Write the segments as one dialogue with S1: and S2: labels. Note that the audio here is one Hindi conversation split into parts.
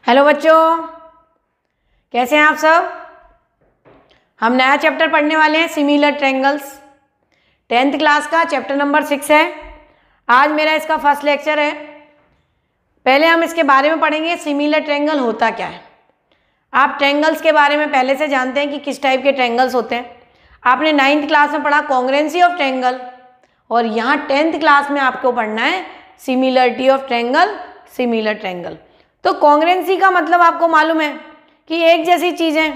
S1: हेलो बच्चों, कैसे हैं आप सब। हम नया चैप्टर पढ़ने वाले हैं सिमिलर ट्रायंगल्स। 10th क्लास का चैप्टर नंबर 6 है। आज मेरा इसका फर्स्ट लेक्चर है। पहले हम इसके बारे में पढ़ेंगे सिमिलर ट्रायंगल होता क्या है। आप ट्रायंगल्स के बारे में पहले से जानते हैं कि किस टाइप के ट्रायंगल्स होते हैं। आपने 9th क्लास में पढ़ा कॉन्ग्रुएंसी ऑफ ट्रायंगल, और यहाँ 10th क्लास में आपको पढ़ना है similarity of triangle, similar triangle. तो कॉन्ग्रुएंसी का मतलब आपको मालूम है कि एक जैसी चीज़ें,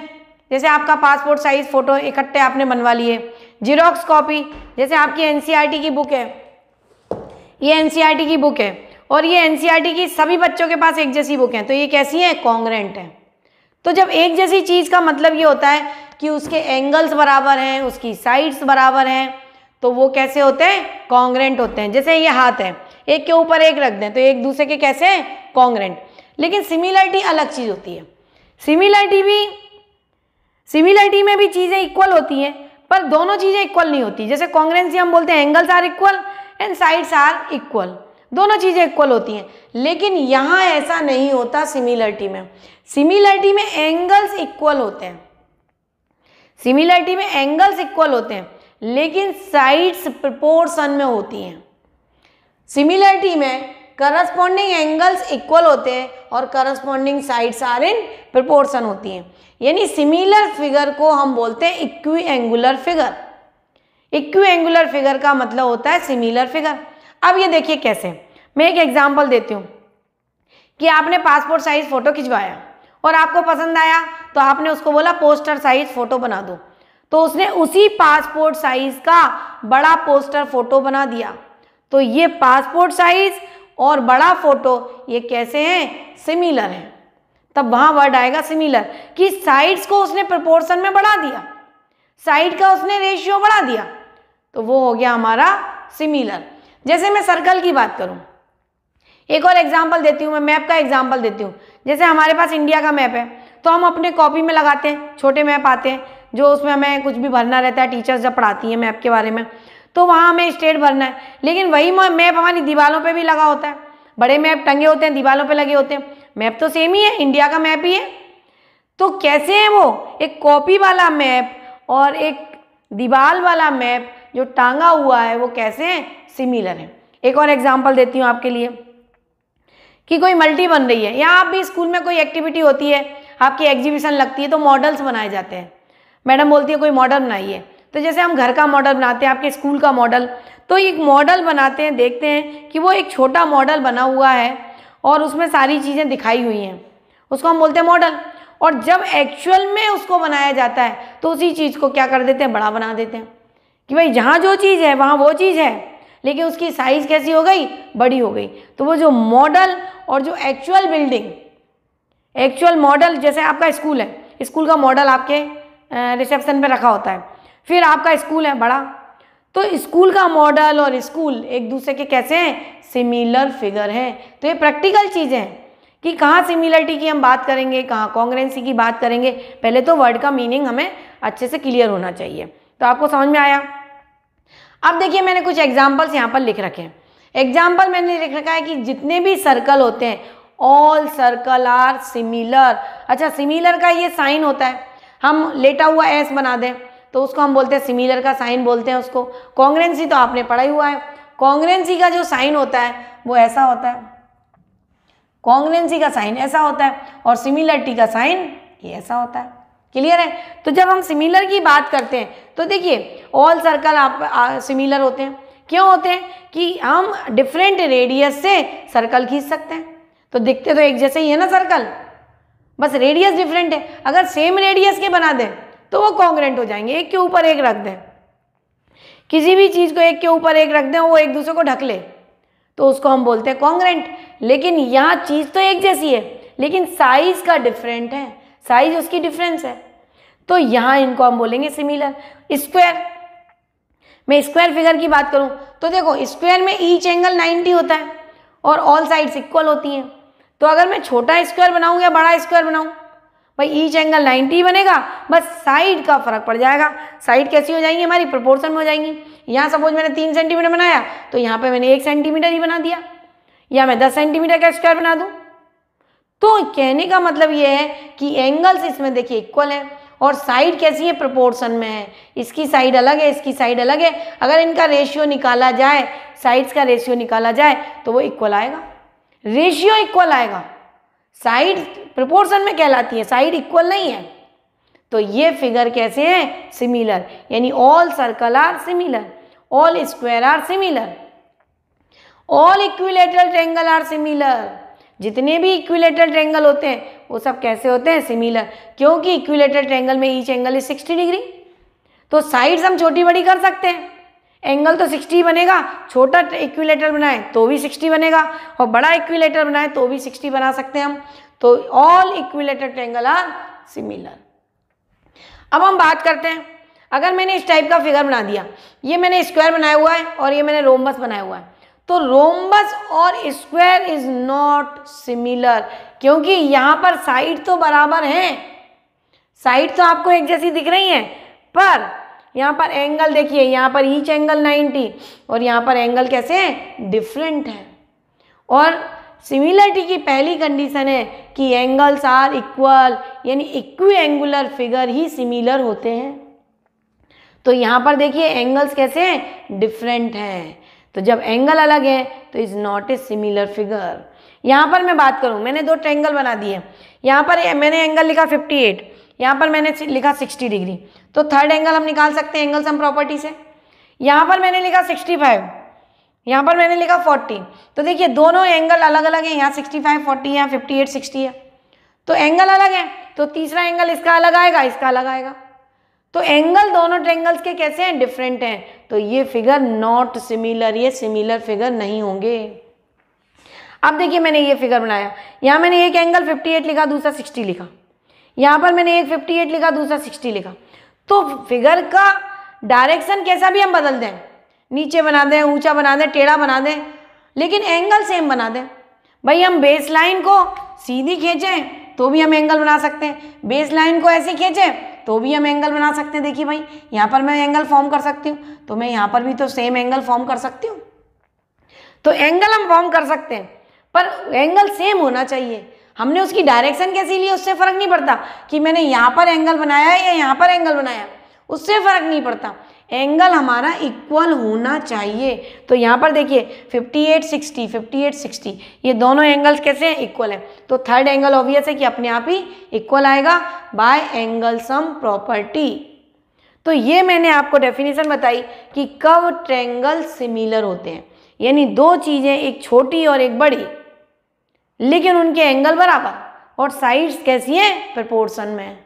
S1: जैसे आपका पासपोर्ट साइज फोटो इकट्ठे आपने बनवा लिए, जीरोक्स कॉपी, जैसे आपकी एनसीईआरटी की बुक है, ये एनसीईआरटी की बुक है और ये एनसीईआरटी की सभी बच्चों के पास एक जैसी बुक है, तो ये कैसी है, कॉन्ग्रुएंट है। तो जब एक जैसी चीज़ का मतलब ये होता है कि उसके एंगल्स बराबर हैं, उसकी साइड्स बराबर हैं, तो वो कैसे होते हैं, कॉन्ग्रुएंट होते हैं। जैसे ये हाथ है, एक के ऊपर एक रख दें तो एक दूसरे के कैसे हैं, कॉन्ग्रुएंट। लेकिन सिमिलरिटी अलग चीज़ होती है। सिमिलरिटी में भी चीज़ें इक्वल होती हैं, पर दोनों चीज़ें इक्वल नहीं होती। जैसे कॉन्ग्रुएंसी हम बोलते हैं angles are equal and sides are equal, दोनों चीज़ें इक्वल होती हैं। लेकिन यहाँ ऐसा नहीं होता। सिमिलरिटी में एंगल्स इक्वल होते हैं, सिमिलरिटी में एंगल्स इक्वल होते हैं, लेकिन साइड्स प्रोपोर्शन में होती हैं। सिमिलरिटी में करस्पॉन्डिंग एंगल्स इक्वल होते हैं और corresponding sides are in proportion होती हैं। यानी सिमिलर फिगर को हम बोलते हैं equiangular figure. Equiangular figure का मतलब होता है सिमिलर फिगर। अब ये देखिए कैसे, मैं एक एग्जांपल देती हूँ कि आपने पासपोर्ट साइज फोटो खिंचवाया और आपको पसंद आया तो आपने उसको बोला पोस्टर साइज फोटो बना दो, तो उसने उसी पासपोर्ट साइज का बड़ा पोस्टर फोटो बना दिया। तो ये पासपोर्ट साइज और बड़ा फोटो ये कैसे हैं, सिमिलर हैं। तब वहां वर्ड आएगा सिमिलर, कि साइड्स को उसने प्रोपोर्शन में बढ़ा दिया, साइड का उसने रेशियो बढ़ा दिया, तो वो हो गया हमारा सिमिलर। जैसे मैं सर्कल की बात करूं, एक और एग्जांपल देती हूँ, मैं मैप का एग्जांपल देती हूँ। जैसे हमारे पास इंडिया का मैप है, तो हम अपने कॉपी में लगाते हैं, छोटे मैप आते हैं जो उसमें हमें कुछ भी भरना रहता है, टीचर्स जब पढ़ाती हैं मैप के बारे में, तो वहाँ हमें स्टेट भरना है। लेकिन वही मैप हमारी दीवारों पे भी लगा होता है, बड़े मैप टंगे होते हैं, दीवारों पे लगे होते हैं, मैप तो सेम ही है, इंडिया का मैप ही है। तो कैसे है वो, एक कॉपी वाला मैप और एक दीवार वाला मैप जो टांगा हुआ है, वो कैसे हैं, सिमिलर है। एक और एग्जाम्पल देती हूँ आपके लिए कि कोई मल्टी बन रही है, या आप भी स्कूल में कोई एक्टिविटी होती है, आपकी एग्जीबिशन लगती है, तो मॉडल्स बनाए जाते हैं। मैडम बोलती है कोई मॉडल बनाइए, तो जैसे हम घर का मॉडल बनाते हैं, आपके स्कूल का मॉडल, तो एक मॉडल बनाते हैं, देखते हैं कि वो एक छोटा मॉडल बना हुआ है और उसमें सारी चीज़ें दिखाई हुई हैं, उसको हम बोलते हैं मॉडल। और जब एक्चुअल में उसको बनाया जाता है तो उसी चीज़ को क्या कर देते हैं, बड़ा बना देते हैं, कि भाई जहाँ जो चीज़ है वहाँ वो चीज़ है, लेकिन उसकी साइज़ कैसी हो गई, बड़ी हो गई। तो वो जो मॉडल और जो एक्चुअल बिल्डिंग, एक्चुअल मॉडल, जैसे आपका स्कूल है, स्कूल का मॉडल आपके रिसेप्शन पे रखा होता है, फिर आपका स्कूल है बड़ा, तो स्कूल का मॉडल और स्कूल एक दूसरे के कैसे हैं, सिमिलर फिगर है। तो ये प्रैक्टिकल चीज़ें हैं कि कहाँ सिमिलरिटी की हम बात करेंगे, कहाँ कॉन्ग्रुएंसी की बात करेंगे। पहले तो वर्ड का मीनिंग हमें अच्छे से क्लियर होना चाहिए। तो आपको समझ में आया। अब देखिए मैंने कुछ एग्जाम्पल्स यहाँ पर लिख रखे हैं। एग्जाम्पल मैंने लिख रखा है कि जितने भी सर्कल होते हैं, ऑल सर्कल आर सिमिलर। अच्छा, सिमिलर का ये साइन होता है, हम लेटा हुआ एस बना दें तो उसको हम बोलते हैं सिमिलर का साइन बोलते हैं उसको। कॉन्ग्रुएंसी तो आपने पढ़ा ही हुआ है, कॉन्ग्रुएंसी का जो साइन होता है वो ऐसा होता है, कॉन्ग्रुएंसी का साइन ऐसा होता है, और सिमिलरिटी का साइन ये ऐसा होता है। क्लियर है। तो जब हम सिमिलर की बात करते हैं तो देखिए ऑल सर्कल आप सिमिलर होते हैं। क्यों होते हैं, कि हम डिफरेंट रेडियस से सर्कल खींच सकते हैं, तो दिखते तो एक जैसे ही है ना सर्कल, बस रेडियस डिफरेंट है। अगर सेम रेडियस के बना दें तो वो कॉन्ग्रुएंट हो जाएंगे, एक के ऊपर एक रख दें, किसी भी चीज़ को एक के ऊपर एक रख दें, वो एक दूसरे को ढक ले, तो उसको हम बोलते हैं कॉन्ग्रुएंट। लेकिन यहाँ चीज़ तो एक जैसी है, लेकिन साइज का डिफरेंट है, साइज उसकी डिफरेंस है, तो यहाँ इनको हम बोलेंगे सिमिलर। स्क्वायर, मैं स्क्वायर फिगर की बात करूँ तो देखो स्क्वायर में ईच एंगल 90 होता है और ऑल साइड्स इक्वल होती हैं। तो अगर मैं छोटा स्क्वायर बनाऊँ या बड़ा स्क्वायर बनाऊँ, भाई ईच एंगल 90 बनेगा, बस साइड का फर्क पड़ जाएगा। साइड कैसी हो जाएंगी, हमारी प्रोपोर्शन में हो जाएंगी। यहाँ सपोज मैंने 3 सेंटीमीटर बनाया तो यहाँ पे मैंने 1 सेंटीमीटर ही बना दिया, या मैं 10 सेंटीमीटर का स्क्वायर बना दूँ तो कहने का मतलब ये है कि एंगल्स इसमें देखिए इक्वल है और साइड कैसी है, प्रोपोर्शन में है। इसकी साइड अलग है, इसकी साइड अलग है। अगर इनका रेशियो निकाला जाए, साइड्स का रेशियो निकाला जाए तो वो इक्वल आएगा, रेशियो इक्वल आएगा। साइड प्रोपोर्शन में कहलाती है, साइड इक्वल नहीं है। तो ये फिगर कैसे है, सिमिलर, यानी all circle are similar, all square are similar, all equilateral triangle are similar. जितने भी इक्विलेटरल ट्रायंगल होते हैं वो सब कैसे होते हैं, सिमिलर, क्योंकि इक्विलेटरल ट्रायंगल में ईच एंगल इज 60 डिग्री। तो साइड्स हम छोटी बड़ी कर सकते हैं, एंगल तो 60 बनेगा, छोटा इक्विलेटर बनाए तो भी 60 बनेगा और बड़ा इक्विलेटर बनाए तो भी 60 बना सकते हैं हम। तो all equilateral triangle are similar. अब हम बात करते हैं, अगर मैंने इस टाइप का फिगर बना दिया, ये मैंने स्क्वायर बनाया हुआ है और ये मैंने रोम्बस बनाया हुआ है, तो रोम्बस और स्क्वायर इज नॉट सिमिलर, क्योंकि यहाँ पर साइड तो बराबर हैं, साइड तो आपको एक जैसी दिख रही हैं, पर यहाँ पर एंगल देखिए, यहाँ पर ईच एंगल 90 और यहाँ पर एंगल कैसे हैं, डिफरेंट है। और सिमिलरिटी की पहली कंडीशन है कि एंगल्स आर इक्वल, यानी इक्वी एंगुलर फिगर ही सिमिलर होते हैं। तो यहाँ पर देखिए एंगल्स कैसे हैं, डिफरेंट हैं। तो जब एंगल अलग है तो is not a similar figure. यहाँ पर मैं बात करूँ, मैंने दो ट्रायंगल बना दिए, यहाँ पर मैंने एंगल लिखा 58, यहाँ पर मैंने लिखा 60 डिग्री, तो थर्ड एंगल हम निकाल सकते हैं एंगल सम प्रॉपर्टी से। यहाँ पर मैंने लिखा 65, यहाँ पर मैंने लिखा 40, तो देखिए दोनों एंगल अलग अलग हैं, यहाँ 65 40 है, यहाँ 58 60 है, तो एंगल अलग है, तो तीसरा एंगल इसका अलग आएगा, इसका अलग आएगा। तो एंगल दोनों ट्रायंगल्स के कैसे हैं, डिफरेंट हैं। तो ये फिगर नॉट सिमिलर, ये सिमिलर फिगर नहीं होंगे। अब देखिए मैंने ये फिगर बनाया, यहाँ मैंने एक एंगल 58 लिखा, दूसरा 60 लिखा, यहाँ पर मैंने एक 58 लिखा, दूसरा 60 लिखा। तो फिगर का डायरेक्शन कैसा भी हम बदल दें, नीचे बना दें, ऊंचा बना दें, टेढ़ा बना दें, लेकिन एंगल सेम बना दें। भाई हम बेस लाइन को सीधी खींचें तो भी हम एंगल बना सकते हैं, बेस लाइन को ऐसे खींचें तो भी हम एंगल बना सकते हैं। देखिए भाई यहाँ पर मैं एंगल फॉर्म कर सकती हूँ, तो मैं यहाँ पर भी तो सेम एंगल फॉर्म कर सकती हूँ। तो एंगल हम फॉर्म कर सकते हैं, पर एंगल सेम होना चाहिए। हमने उसकी डायरेक्शन कैसी ली उससे फर्क नहीं पड़ता कि मैंने यहाँ पर एंगल बनाया है या यहाँ पर एंगल बनाया, उससे फर्क नहीं पड़ता, एंगल हमारा इक्वल होना चाहिए। तो यहाँ पर देखिए 58 60 58 60, ये दोनों एंगल्स कैसे हैं, इक्वल है। तो थर्ड एंगल ऑब्वियस है कि अपने आप ही इक्वल आएगा बाय एंगल सम प्रॉपर्टी। तो ये मैंने आपको डेफिनेशन बताई कि कब ट्रायंगल सिमिलर होते हैं, यानी दो चीज़ें, एक छोटी और एक बड़ी, लेकिन उनके एंगल बराबर और साइड्स कैसी हैं, प्रोपोर्शन में।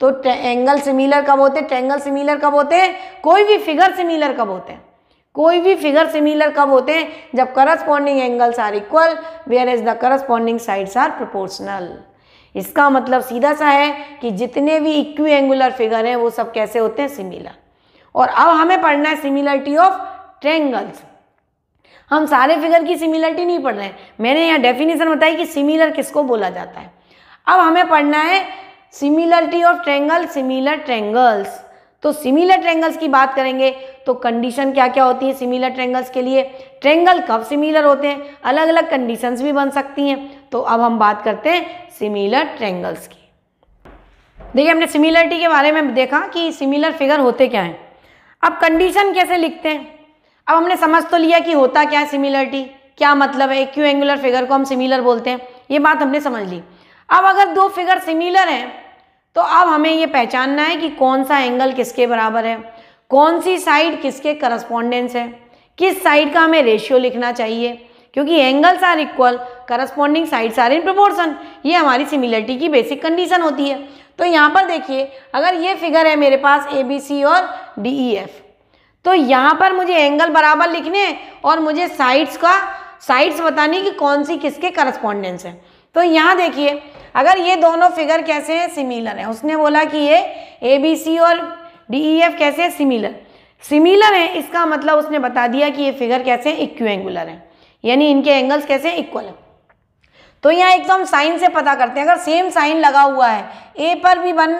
S1: तो एंगल सिमिलर कब होते हैं, ट्रायंगल सिमिलर कब होते हैं, कोई भी फिगर सिमिलर कब होते हैं, कोई भी फिगर सिमिलर कब होते हैं, जब corresponding angles are equal whereas the corresponding sides are proportional. इसका मतलब सीधा सा है कि जितने भी इक्वी एंगुलर फिगर हैं वो सब कैसे होते हैं, सिमिलर। और अब हमें पढ़ना है सिमिलरिटी ऑफ ट्रायंगल्स। हम सारे फिगर की सिमिलरिटी नहीं पढ़ रहे हैं, मैंने यहाँ डेफिनेशन बताई कि सिमिलर किसको बोला जाता है। अब हमें पढ़ना है similarity of triangle, similar triangles. तो सिमिलर ट्रायंगल्स की बात करेंगे तो कंडीशन क्या क्या होती है सिमिलर ट्रायंगल्स के लिए, ट्रायंगल कब सिमिलर होते हैं, अलग अलग कंडीशंस भी बन सकती हैं। तो अब हम बात करते हैं सिमिलर ट्रायंगल्स की। देखिए हमने सिमिलरिटी के बारे में देखा कि सिमिलर फिगर होते क्या हैं। अब कंडीशन कैसे लिखते हैं, अब हमने समझ तो लिया कि होता क्या है सिमिलरिटी, क्या मतलब है, इक्वी एंगुलर फिगर को हम सिमिलर बोलते हैं, ये बात हमने समझ ली। अब अगर दो फिगर सिमिलर हैं तो अब हमें ये पहचानना है कि कौन सा एंगल किसके बराबर है, कौन सी साइड किसके करस्पॉन्डेंस है, किस साइड का हमें रेशियो लिखना चाहिए, क्योंकि angles are equal, corresponding sides are in proportion. ये हमारी सिमिलरिटी की बेसिक कंडीशन होती है। तो यहाँ पर देखिए अगर ये फिगर है मेरे पास ABC और DEF, तो यहाँ पर मुझे एंगल बराबर लिखने हैं और मुझे साइड्स बतानी कि कौन सी किसके करस्पॉन्डेंस है। तो यहाँ देखिए अगर ये दोनों फिगर कैसे हैं, सिमिलर है, उसने बोला कि ये ABC और DEF कैसे हैं, सिमिलर है, इसका मतलब उसने बता दिया कि ये फिगर कैसे हैं, इक्विएंगुलर है, यानी इनके एंगल्स कैसे हैं, इक्वल है। तो यहाँ एक तो हम साइन से पता करते हैं, अगर सेम साइन लगा हुआ है, A पर भी वन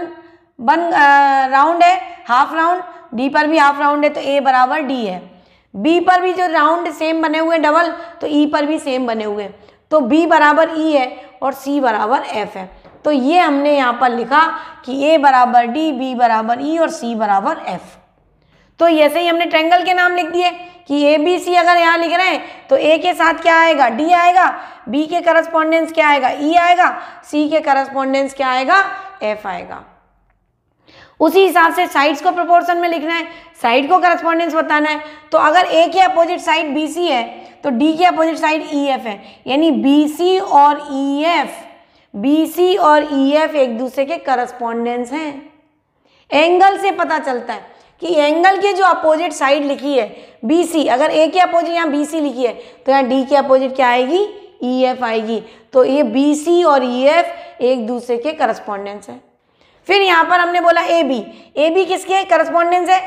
S1: राउंड है हाफ राउंड, D पर भी हाफ राउंड है तो A बराबर D है, B पर भी जो राउंड सेम बने हुए डबल तो E पर भी सेम बने हुए, तो B बराबर E है और C बराबर F है। तो ये हमने यहाँ पर लिखा कि A बराबर D, B बराबर E और C बराबर F। तो ऐसे ही हमने ट्रायंगल के नाम लिख दिए कि ABC अगर यहाँ लिख रहे हैं तो A के साथ क्या आएगा, D आएगा, B के करस्पॉन्डेंस क्या आएगा, E आएगा, C के करस्पॉन्डेंस क्या आएगा, F आएगा। उसी हिसाब से साइड्स को प्रोपोर्शन में लिखना है, साइड को करस्पॉन्डेंस बताना है। तो अगर A के अपोजिट साइड BC है तो D के अपोजिट साइड EF है, यानी BC और EF एक दूसरे के करस्पॉन्डेंस हैं। एंगल से पता चलता है कि एंगल के जो अपोजिट साइड लिखी है BC, अगर A के अपोजिट यहाँ BC लिखी है तो यहाँ D के अपोजिट क्या आएगी, EF आएगी। तो ये BC और EF एक दूसरे के करस्पॉन्डेंस है। फिर यहाँ पर हमने बोला AB किसके करस्पॉन्डेंस है,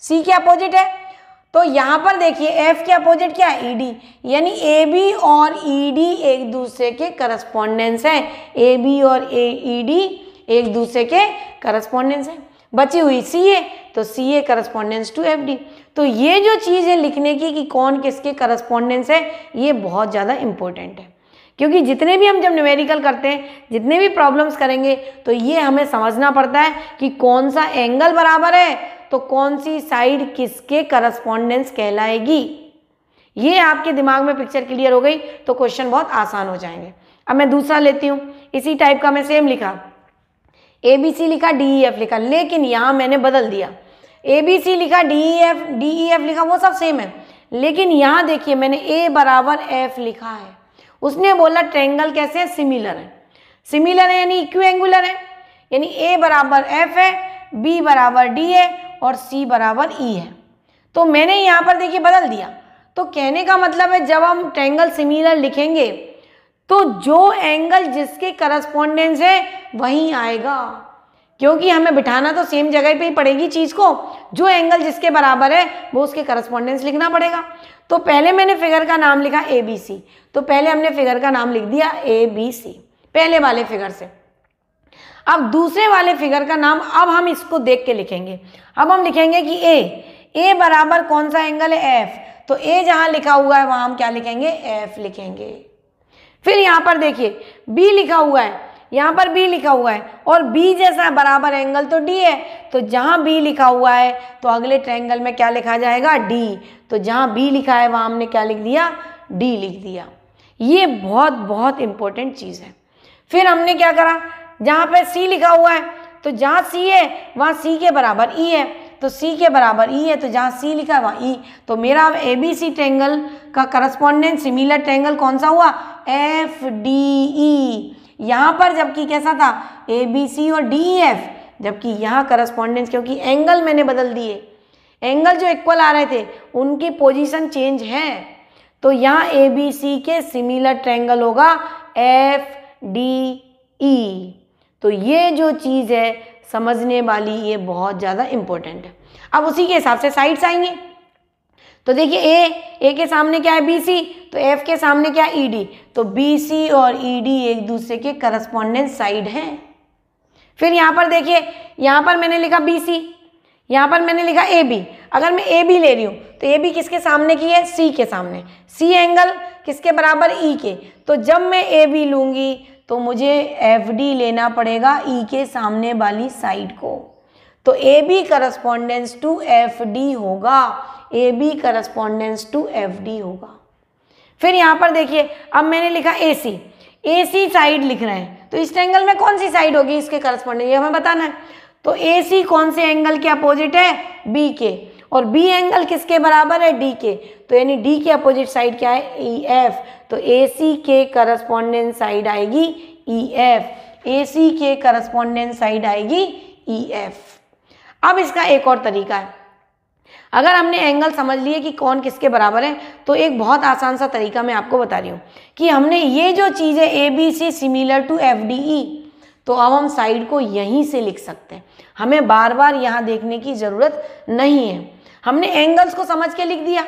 S1: C के अपोजिट है। तो यहाँ पर देखिए F के अपोजिट क्या है, ED, यानी AB और ED एक दूसरे के करस्पॉन्डेंस है। AB और ED एक दूसरे के करस्पॉन्डेंस है। बची हुई CA, तो CA करस्पॉन्डेंस टू FD। तो ये जो चीज़ है लिखने की कि कौन किसके करस्पॉन्डेंस है, ये बहुत ज़्यादा इंपॉर्टेंट है, क्योंकि जितने भी हम जब न्यूमेरिकल करते हैं, जितने भी प्रॉब्लम्स करेंगे, तो ये हमें समझना पड़ता है कि कौन सा एंगल बराबर है तो कौन सी साइड किसके करस्पॉन्डेंस कहलाएगी। ये आपके दिमाग में पिक्चर क्लियर हो गई तो क्वेश्चन बहुत आसान हो जाएंगे। अब मैं दूसरा लेती हूँ, इसी टाइप का मैं सेम लिखा, ABC लिखा, DEF लिखा, लेकिन यहाँ मैंने बदल दिया। ABC लिखा, DEF लिखा, वो सब सेम है, लेकिन यहाँ देखिए मैंने A बराबर F लिखा है। उसने बोला ट्रायंगल कैसे है, सिमिलर है। सिमिलर है यानी इक्विएंगुलर है, यानी A बराबर F है, B बराबर D है और C बराबर E है। तो मैंने यहाँ पर देखिए बदल दिया। तो कहने का मतलब है जब हम ट्रायंगल सिमिलर लिखेंगे तो जो एंगल जिसके करस्पॉन्डेंस है वही आएगा, क्योंकि हमें बिठाना तो सेम जगह पे ही पड़ेगी चीज़ को। जो एंगल जिसके बराबर है वो उसके करस्पॉन्डेंस लिखना पड़ेगा। तो पहले मैंने फिगर का नाम लिखा ABC, तो पहले हमने फिगर का नाम लिख दिया ABC पहले वाले फिगर से। अब दूसरे वाले फिगर का नाम अब हम इसको देख के लिखेंगे। अब हम लिखेंगे कि A बराबर कौन सा एंगल है, F, तो A जहां लिखा हुआ है वहां हम क्या लिखेंगे, F लिखेंगे। फिर यहाँ पर देखिए B लिखा हुआ है, यहाँ पर B लिखा हुआ है और B जैसा बराबर एंगल तो D है, तो जहाँ B लिखा हुआ है तो अगले ट्रायंगल में क्या लिखा जाएगा, D। तो जहाँ B लिखा है वहाँ हमने क्या लिख दिया, D लिख दिया। ये बहुत बहुत इंपॉर्टेंट चीज़ है। फिर हमने क्या करा, जहाँ पे C लिखा हुआ है तो जहाँ C है वहाँ C के बराबर E है, तो C के बराबर E है, तो जहाँ C लिखा है वहाँ E। तो मेरा ABC ट्रायंगल का करस्पॉन्डेंट सिमिलर ट्रायंगल कौन सा हुआ, FDE। यहाँ पर जबकि कैसा था, ABC और DEF, जबकि यहाँ करस्पॉन्डेंस, क्योंकि एंगल मैंने बदल दिए, एंगल जो इक्वल आ रहे थे उनकी पोजीशन चेंज है, तो यहाँ ABC के सिमिलर ट्रायंगल होगा FDE। तो ये जो चीज़ है समझने वाली, ये बहुत ज़्यादा इंपॉर्टेंट है। अब उसी के हिसाब से साइड्स आएंगे। तो देखिए A के सामने क्या है, BC, तो F के सामने क्या है, ED, तो BC और ED एक दूसरे के करस्पॉन्डेंस साइड हैं। फिर यहाँ पर देखिए, यहाँ पर मैंने लिखा BC, यहाँ पर मैंने लिखा AB। अगर मैं AB ले रही हूँ तो AB किसके सामने की है, C के सामने। C एंगल किसके बराबर, E के। तो जब मैं AB लूँगी तो मुझे FD लेना पड़ेगा E के सामने वाली साइड को। तो AB करस्पॉन्डेंस टू FD होगा, AB करस्पॉन्डेंस टू FD होगा। फिर यहाँ पर देखिए अब मैंने लिखा AC साइड लिख रहे हैं, तो इस ट्रायंगल में कौन सी साइड होगी इसके करस्पॉन्डेंस, ये हमें बताना है। तो AC कौन से एंगल के अपोजिट है, B के, और B एंगल किसके बराबर है, D के, तो यानी D के अपोजिट साइड क्या है, EF। तो AC के करस्पॉन्डेंस साइड आएगी EF, AC के करस्पॉन्डेंस साइड आएगी EF। अब इसका एक और तरीका है, अगर हमने एंगल समझ लिए कि कौन किसके बराबर है, तो एक बहुत आसान सा तरीका मैं आपको बता रही हूँ कि हमने ये जो चीज़ है ABC सिमिलर टू FDE, तो अब हम साइड को यहीं से लिख सकते हैं, हमें बार बार यहाँ देखने की ज़रूरत नहीं है। हमने एंगल्स को समझ के लिख दिया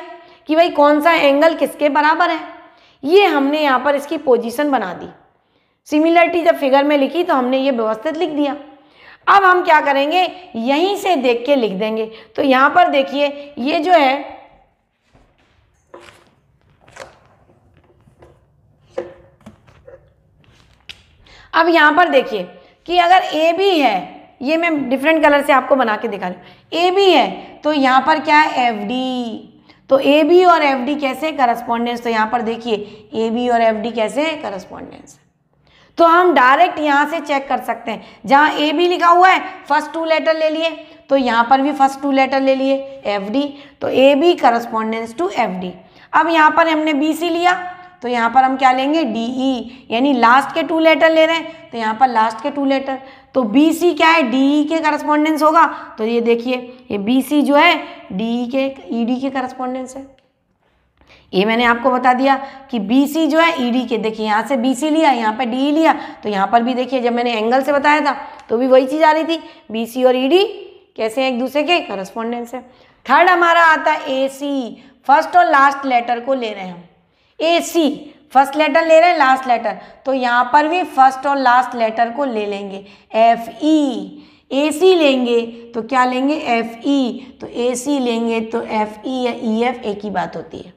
S1: कि भाई कौन सा एंगल किसके बराबर है, ये हमने यहाँ पर इसकी पोजीशन बना दी। सिमिलरिटी जब फिगर में लिखी तो हमने ये व्यवस्थित लिख दिया। अब हम क्या करेंगे, यहीं से देख के लिख देंगे। तो यहाँ पर देखिए ये जो है अब यहाँ पर देखिए कि अगर ए बी है, ये मैं डिफरेंट कलर से आपको बना के दिखा रही हूँ, ए बी है तो यहाँ पर क्या है एफ डी। तो ए बी और एफ डी कैसे करस्पॉन्डेंस, तो यहाँ पर देखिए ए बी और एफ डी कैसे है करस्पॉन्डेंस। तो हम डायरेक्ट यहाँ से चेक कर सकते हैं, जहाँ ए बी लिखा हुआ है फर्स्ट 2 लेटर ले लिए, तो यहाँ पर भी फर्स्ट 2 लेटर ले लिए एफ डी, तो A B correspondence to F D. अब यहाँ पर हमने बी सी लिया तो यहाँ पर हम क्या लेंगे डी ई, यानी लास्ट के 2 लेटर ले रहे हैं तो यहाँ पर लास्ट के 2 लेटर, तो बी सी क्या है डी ई के करस्पॉन्डेंस होगा। तो ये देखिए ये बी सी जो है डी ई के ई डी के करस्पॉन्डेंस है। ये मैंने आपको बता दिया कि बी सी जो है ई डी के, देखिए यहाँ से बी सी लिया, यहाँ पे डी ई लिया, तो यहाँ पर भी देखिए जब मैंने एंगल से बताया था तो भी वही चीज़ आ रही थी, बी सी और ई डी कैसे हैं एक दूसरे के करस्पॉन्डेंस है। थर्ड हमारा आता है ए सी, फर्स्ट और लास्ट लेटर को ले रहे हैं हम, ए सी फर्स्ट लेटर ले रहे हैं लास्ट लेटर, तो यहाँ पर भी फर्स्ट और लास्ट लेटर को ले लेंगे एफ ई। ए सी लेंगे तो क्या लेंगे एफ ई, तो ए सी लेंगे तो एफ ई या ई एफ एक ही बात होती है।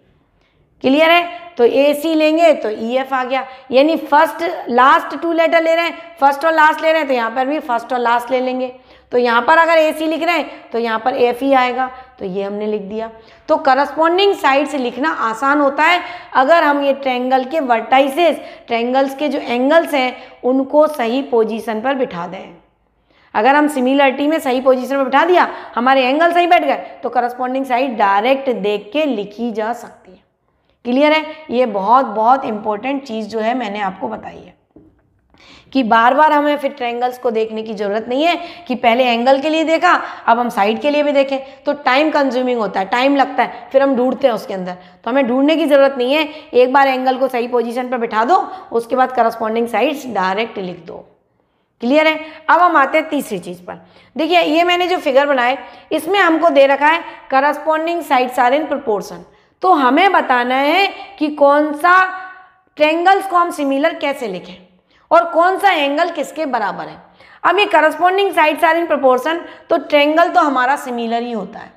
S1: क्लियर है, तो ए सी लेंगे तो ई एफ आ गया, यानी फर्स्ट लास्ट 2 लेटर ले रहे हैं, फर्स्ट और लास्ट ले रहे हैं तो यहाँ पर भी फर्स्ट और लास्ट ले लेंगे। तो यहाँ पर अगर ए सी लिख रहे हैं तो यहाँ पर एफ ई आएगा, तो ये हमने लिख दिया। तो करस्पॉन्डिंग साइड से लिखना आसान होता है अगर हम ये ट्रायंगल के वर्टाइसेस, ट्रायंगल्स के जो एंगल्स हैं उनको सही पोजीशन पर बिठा दें। अगर हम सिमिलरिटी में सही पोजीशन पर बिठा दिया, हमारे एंगल सही बैठ गए, तो करस्पॉन्डिंग साइड डायरेक्ट देख के लिखी जा सकती है। क्लियर है, ये बहुत बहुत इंपॉर्टेंट चीज़ जो है मैंने आपको बताई है कि बार बार हमें फिर ट्रायंगल्स को देखने की ज़रूरत नहीं है कि पहले एंगल के लिए देखा अब हम साइड के लिए भी देखें, तो टाइम कंज्यूमिंग होता है, टाइम लगता है, फिर हम ढूंढते हैं उसके अंदर, तो हमें ढूंढने की ज़रूरत नहीं है। एक बार एंगल को सही पोजीशन पर बिठा दो, उसके बाद करस्पॉन्डिंग साइड्स डायरेक्ट लिख दो। क्लियर है, अब हम आते हैं तीसरी चीज़ पर। देखिए ये मैंने जो फिगर बनाए इसमें हमको दे रखा है corresponding sides are in proportion, तो हमें बताना है कि कौन सा ट्रायंगल्स को हम सिमिलर कैसे लिखें और कौन सा एंगल किसके बराबर है। अब ये corresponding sides are in proportion, तो ट्रायंगल तो हमारा सिमिलर ही होता है।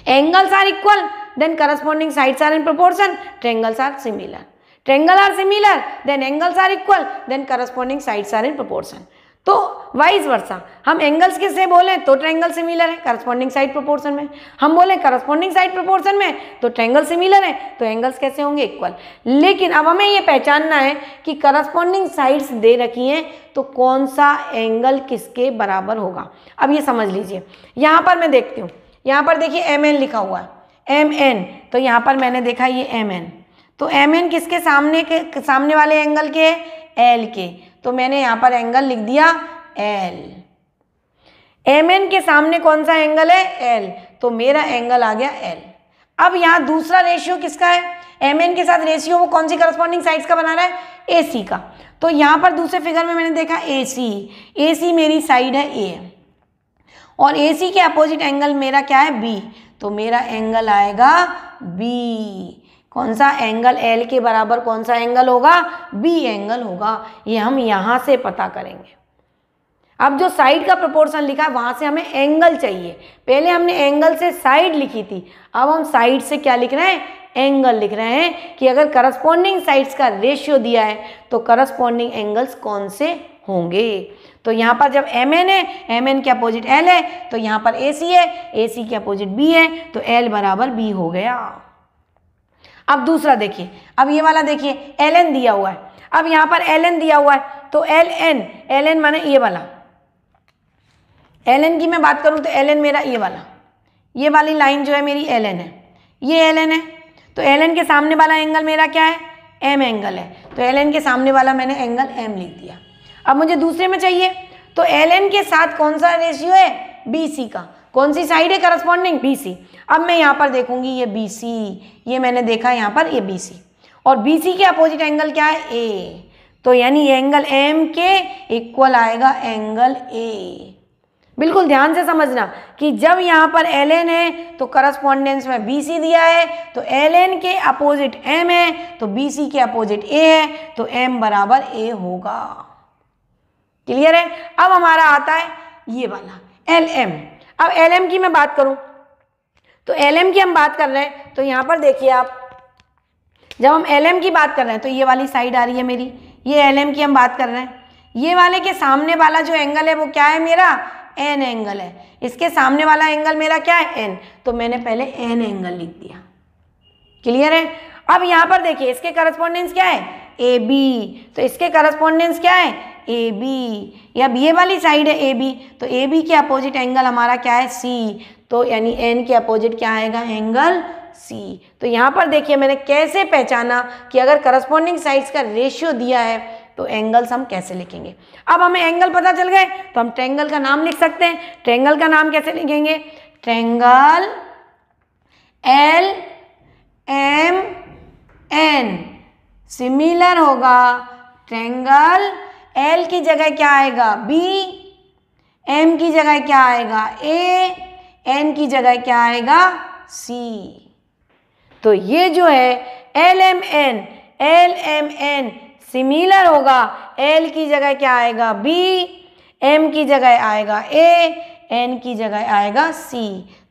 S1: Angles are equal then corresponding sides are in proportion, triangles are similar. Triangle are similar then angles are equal then corresponding sides are in proportion. तो वाइस वर्सा, हम एंगल्स किससे बोलें तो ट्रायंगल सिमिलर है करस्पॉन्डिंग साइड प्रोपोर्शन में, हम बोलें करस्पॉन्डिंग साइड प्रोपोर्शन में तो ट्रायंगल सिमिलर है, तो एंगल्स कैसे होंगे इक्वल। लेकिन अब हमें ये पहचानना है कि करस्पॉन्डिंग साइड्स दे रखी हैं तो कौन सा एंगल किसके बराबर होगा। अब ये समझ लीजिए, यहाँ पर मैं देखती हूँ, यहाँ पर देखिए एम एन लिखा हुआ है, एम एन, तो यहाँ पर मैंने देखा ये एम एन, तो एम एन किसके सामने वाले एंगल के, एल के, तो मैंने यहाँ पर एंगल लिख दिया एल। एम एन के सामने कौन सा एंगल है, एल, तो मेरा एंगल आ गया एल। अब यहाँ दूसरा रेशियो किसका है, एम एन के साथ रेशियो वो कौन सी करस्पॉन्डिंग साइड्स का बना रहा है, ए सी का। तो यहाँ पर दूसरे फिगर में मैंने देखा ए सी मेरी साइड है ए, और ए सी के अपोजिट एंगल मेरा क्या है बी, तो मेरा एंगल आएगा बी। कौन सा एंगल एल के बराबर कौन सा एंगल होगा, बी एंगल होगा। ये हम यहाँ से पता करेंगे। अब जो साइड का प्रोपोर्शन लिखा है वहाँ से हमें एंगल चाहिए, पहले हमने एंगल से साइड लिखी थी, अब हम साइड से क्या लिख रहे हैं, एंगल लिख रहे हैं कि अगर करस्पॉन्डिंग साइड्स का रेशियो दिया है तो करस्पॉन्डिंग एंगल्स कौन से होंगे। तो यहाँ पर जब एम एन है, एम एन के अपोजिट एल है, तो यहाँ पर ए सी है, ए सी के अपोजिट बी है, तो एल बराबर बी हो गया। अब दूसरा देखिए, अब ये वाला देखिए एल एन दिया हुआ है, अब यहाँ पर एल एन दिया हुआ है तो एल एन माने ये वाला, एल एन की मैं बात करूँ तो एल एन मेरा ये वाली लाइन जो है मेरी एल एन है, ये एल एन है, तो एल एन के सामने वाला एंगल मेरा क्या है, एम एंगल है, तो एल एन के सामने वाला मैंने एंगल एम लिख दिया। अब मुझे दूसरे में चाहिए तो एल एन के साथ कौन सा रेशियो है, बी सी का, कौन सी साइड है करस्पॉन्डिंग, बी सी। अब मैं यहाँ पर देखूंगी ये बी सी, ये मैंने देखा यहाँ पर ये बी सी, और बी सी के अपोजिट एंगल क्या है, ए, तो यानी एंगल एम के इक्वल आएगा एंगल ए। बिल्कुल ध्यान से समझना कि जब यहाँ पर एल एन है तो करस्पॉन्डेंस में बी सी दिया है, तो एल एन के अपोजिट एम है तो बी सी के अपोजिट ए है, तो एम बराबर ए होगा। क्लियर है। अब हमारा आता है ये वाला एल एम। अब एल एम की मैं बात करूं तो एल एम की हम बात कर रहे हैं, तो यहाँ पर देखिए आप, जब हम एल एम की बात कर रहे हैं तो ये वाली साइड आ रही है मेरी, ये LM की हम बात कर रहे हैं। ये वाले के सामने वाला जो एंगल है वो क्या है मेरा, N एंगल है। इसके सामने वाला एंगल मेरा क्या है, N, तो मैंने पहले N एंगल लिख दिया। क्लियर है। अब यहाँ पर देखिए इसके करस्पॉन्डेंस क्या है, AB, तो इसके करस्पॉन्डेंस क्या है, AB, या ये वाली साइड है AB, तो AB के अपोजिट एंगल हमारा क्या है, C, तो यानी N के अपोजिट क्या आएगा, एंगल C। तो यहाँ पर देखिए मैंने कैसे पहचाना कि अगर करस्पॉन्डिंग साइड्स का रेशियो दिया है तो एंगल्स हम कैसे लिखेंगे। अब हमें एंगल पता चल गए तो हम ट्रायंगल का नाम लिख सकते हैं। ट्रायंगल का नाम कैसे लिखेंगे, ट्रायंगल LMN, सिमिलर होगा, ट्रायंगल L की जगह क्या आएगा, B, M की जगह क्या आएगा, A, N की जगह क्या आएगा, C। तो ये जो है LMN सिमिलर होगा, L की जगह क्या आएगा, B, M की जगह आएगा A, N की जगह आएगा C।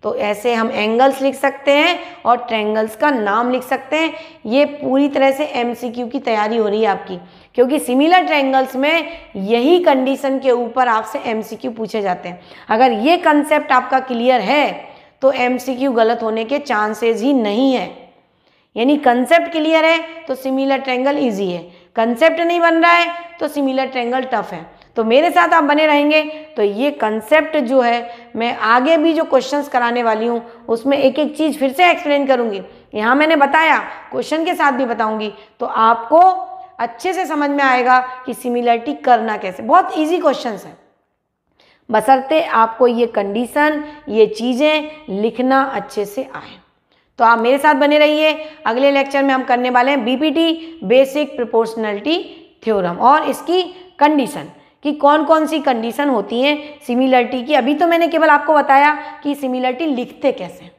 S1: तो ऐसे हम एंगल्स लिख सकते हैं और ट्रायंगल्स का नाम लिख सकते हैं। ये पूरी तरह से MCQ की तैयारी हो रही है आपकी, क्योंकि सिमिलर ट्रायंगल्स में यही कंडीशन के ऊपर आपसे MCQ पूछे जाते हैं। अगर ये कंसेप्ट आपका क्लियर है तो MCQ गलत होने के चांसेस ही नहीं है। यानी कंसेप्ट क्लियर है तो सिमिलर ट्रायंगल इजी है, कंसेप्ट नहीं बन रहा है तो सिमिलर ट्रायंगल टफ है। तो मेरे साथ आप बने रहेंगे तो ये कंसेप्ट जो है मैं आगे भी जो क्वेश्चंस कराने वाली हूँ उसमें एक एक चीज़ फिर से एक्सप्लेन करूँगी। यहाँ मैंने बताया, क्वेश्चन के साथ भी बताऊँगी, तो आपको अच्छे से समझ में आएगा कि सिमिलरिटी करना कैसे। बहुत ईजी क्वेश्चन है, बशर्ते आपको ये कंडीशन, ये चीज़ें लिखना अच्छे से आए। तो आप मेरे साथ बने रहिए। अगले लेक्चर में हम करने वाले हैं BPT, बेसिक प्रोपोर्शनलिटी थ्योरम, और इसकी कंडीशन कि कौन कौन सी कंडीशन होती हैं सिमिलरिटी की। अभी तो मैंने केवल आपको बताया कि सिमिलरिटी लिखते कैसे,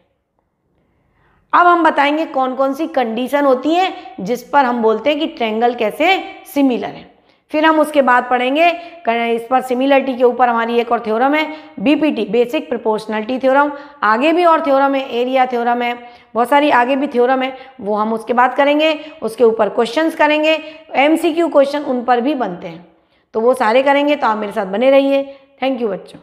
S1: अब हम बताएंगे कौन कौन सी कंडीशन होती हैं जिस पर हम बोलते हैं कि ट्रायंगल कैसे सिमिलर है। फिर हम उसके बाद पढ़ेंगे इस पर सिमिलरिटी के ऊपर हमारी एक और थ्योरम है BPT, बेसिक प्रोपोर्शनलिटी थ्योरम। आगे भी और थ्योरम है, एरिया थ्योरम है, बहुत सारी आगे भी थ्योरम है, वो हम उसके बाद करेंगे। उसके ऊपर क्वेश्चंस करेंगे, MCQ क्वेश्चन उन पर भी बनते हैं, तो वो सारे करेंगे। तो आप मेरे साथ बने रहिए। थैंक यू बच्चों।